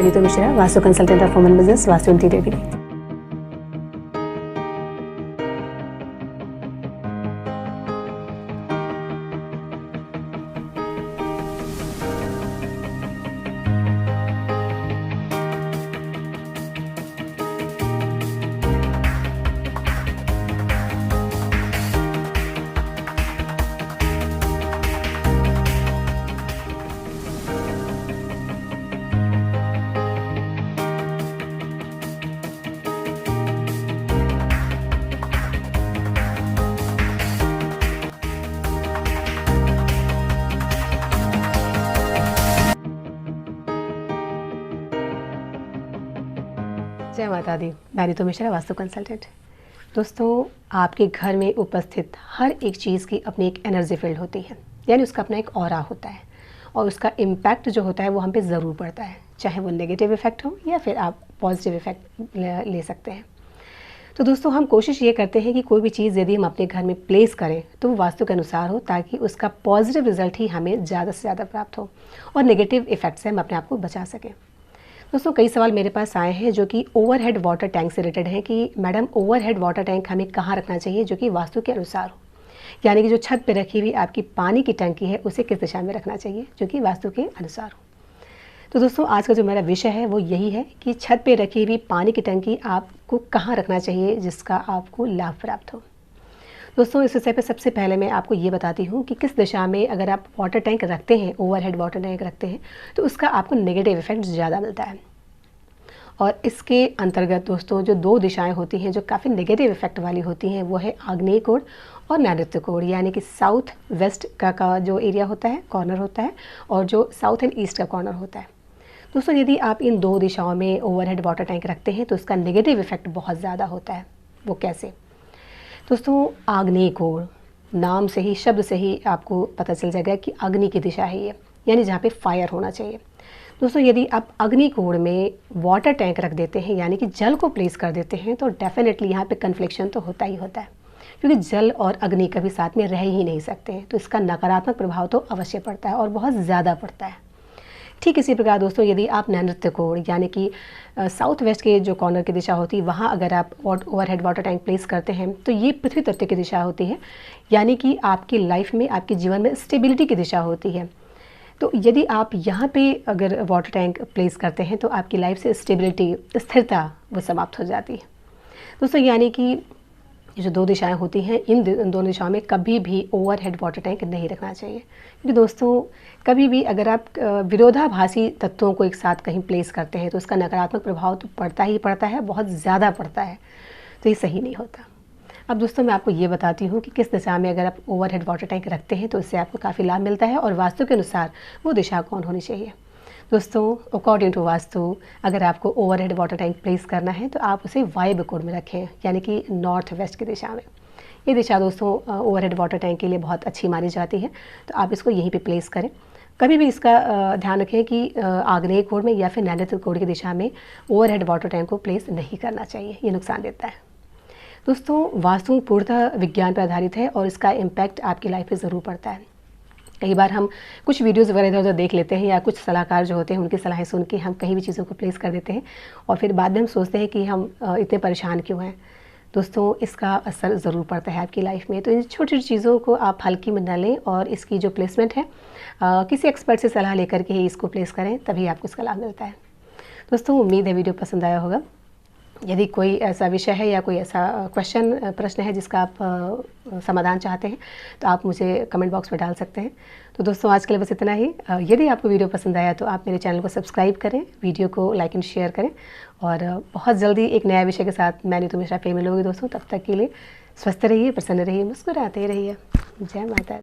मैं Neetu Mishra, vastu consultant of women business, vastu interior के लिए। जय माता दी। मैं नीतू मिश्रा, वास्तु कंसल्टेंट। दोस्तों, आपके घर में उपस्थित हर एक चीज़ की अपनी एक एनर्जी फील्ड होती है, यानी उसका अपना एक ऑरा होता है और उसका इम्पैक्ट जो होता है वो हम पे ज़रूर पड़ता है, चाहे वो नेगेटिव इफ़ेक्ट हो या फिर आप पॉजिटिव इफ़ेक्ट ले सकते हैं। तो दोस्तों, हम कोशिश ये करते हैं कि कोई भी चीज़ यदि हम अपने घर में प्लेस करें तो वो वास्तु के अनुसार हो, ताकि उसका पॉजिटिव रिजल्ट ही हमें ज़्यादा से ज़्यादा प्राप्त हो और नेगेटिव इफ़ेक्ट से हम अपने आप को बचा सकें। दोस्तों, कई सवाल मेरे पास आए हैं जो कि ओवरहेड वाटर टैंक से रिलेटेड है कि मैडम, ओवरहेड वाटर टैंक हमें कहाँ रखना चाहिए जो कि वास्तु के अनुसार हो, यानी कि जो छत पे रखी हुई आपकी पानी की टंकी है उसे किस दिशा में रखना चाहिए जो कि वास्तु के अनुसार हो। तो दोस्तों, आज का जो मेरा विषय है वो यही है कि छत पे रखी हुई पानी की टंकी आपको कहाँ रखना चाहिए जिसका आपको लाभ प्राप्त हो। दोस्तों, इस विषय पे सबसे पहले मैं आपको ये बताती हूँ कि किस दिशा में अगर आप वाटर टैंक रखते हैं, ओवरहेड वाटर टैंक रखते हैं, तो उसका आपको नेगेटिव इफेक्ट ज़्यादा मिलता है। और इसके अंतर्गत दोस्तों, जो दो दिशाएं होती हैं जो काफ़ी नेगेटिव इफेक्ट वाली होती हैं, वो है आग्नेय कोण और नैऋत्य कोण, यानी कि साउथ वेस्ट का जो एरिया होता है, कॉर्नर होता है, और जो साउथ एंड ईस्ट का कॉर्नर होता है। दोस्तों, यदि आप इन दो दिशाओं में ओवरहेड वाटर टैंक रखते हैं तो उसका नेगेटिव इफेक्ट बहुत ज़्यादा होता है। वो कैसे? दोस्तों, आग्नेय कोण, नाम से ही, शब्द से ही आपको पता चल जाएगा कि अग्नि की दिशा है ये, यानी जहाँ पे फायर होना चाहिए। दोस्तों, यदि आप अग्नि कोण में वाटर टैंक रख देते हैं, यानी कि जल को प्लेस कर देते हैं, तो डेफिनेटली यहाँ पे कन्फ्लिक्शन तो होता ही होता है, क्योंकि जल और अग्नि कभी साथ में रह ही नहीं सकते हैं। तो इसका नकारात्मक प्रभाव तो अवश्य पड़ता है और बहुत ज़्यादा पड़ता है। ठीक इसी प्रकार दोस्तों, यदि आप नैऋत्य कोण, यानी कि साउथ वेस्ट के जो कॉर्नर की दिशा होती है, वहाँ अगर आप ओवरहेड वाटर टैंक प्लेस करते हैं तो ये पृथ्वी तत्व की दिशा होती है, यानी कि आपकी लाइफ में, आपके जीवन में स्टेबिलिटी की दिशा होती है। तो यदि आप यहाँ पे अगर वाटर टैंक प्लेस करते हैं तो आपकी लाइफ से स्टेबिलिटी, स्थिरता वो समाप्त हो जाती है। दोस्तों, यानी कि जो दो दिशाएं होती हैं, इन दोनों दिशाओं में कभी भी ओवरहेड वाटर टैंक नहीं रखना चाहिए, क्योंकि दोस्तों, कभी भी अगर आप विरोधाभासी तत्वों को एक साथ कहीं प्लेस करते हैं तो उसका नकारात्मक प्रभाव तो पड़ता ही पड़ता है, बहुत ज़्यादा पड़ता है। तो ये सही नहीं होता। अब दोस्तों, मैं आपको ये बताती हूँ कि किस दिशा में अगर आप ओवरहेड वाटर टैंक रखते हैं तो इससे आपको काफ़ी लाभ मिलता है और वास्तु के अनुसार वो दिशा कौन होनी चाहिए। दोस्तों, अकॉर्डिंग टू वास्तु, अगर आपको ओवरहेड वाटर टैंक प्लेस करना है तो आप उसे वायव्य कोण में रखें, यानी कि नॉर्थ वेस्ट की दिशा में। ये दिशा दोस्तों ओवरहेड वाटर टैंक के लिए बहुत अच्छी मानी जाती है, तो आप इसको यहीं पे प्लेस करें। कभी भी इसका ध्यान रखें कि आग्नेय कोण में या फिर नैऋत्य कोण की दिशा में ओवरहेड वाटर टैंक को प्लेस नहीं करना चाहिए, ये नुकसान देता है। दोस्तों, वास्तु पूर्णतः विज्ञान पर आधारित है और इसका इम्पैक्ट आपकी लाइफ पे ज़रूर पड़ता है। कई बार हम कुछ वीडियोज़ वगैरह इधर उधर देख लेते हैं या कुछ सलाहकार जो होते हैं उनकी सलाहें सुन के हम कहीं भी चीज़ों को प्लेस कर देते हैं और फिर बाद में हम सोचते हैं कि हम इतने परेशान क्यों हैं। दोस्तों, इसका असर ज़रूर पड़ता है आपकी लाइफ में। तो इन छोटी छोटी चीज़ों को आप हल्की में न लें और इसकी जो प्लेसमेंट है किसी एक्सपर्ट से सलाह लेकर के ही इसको प्लेस करें, तभी आपको इसका लाभ मिलता है। दोस्तों, उम्मीद है वीडियो पसंद आया होगा। यदि कोई ऐसा विषय है या कोई ऐसा प्रश्न है जिसका आप समाधान चाहते हैं तो आप मुझे कमेंट बॉक्स में डाल सकते हैं। तो दोस्तों, आज के लिए बस इतना ही। यदि आपको वीडियो पसंद आया तो आप मेरे चैनल को सब्सक्राइब करें, वीडियो को लाइक एंड शेयर करें और बहुत जल्दी एक नया विषय के साथ मैं नीतू मिश्रा फिर मिलूंगी दोस्तों। तब तक के लिए स्वस्थ रहिए, प्रसन्न रहिए, मुस्कुराते रहिए। जय माता दी।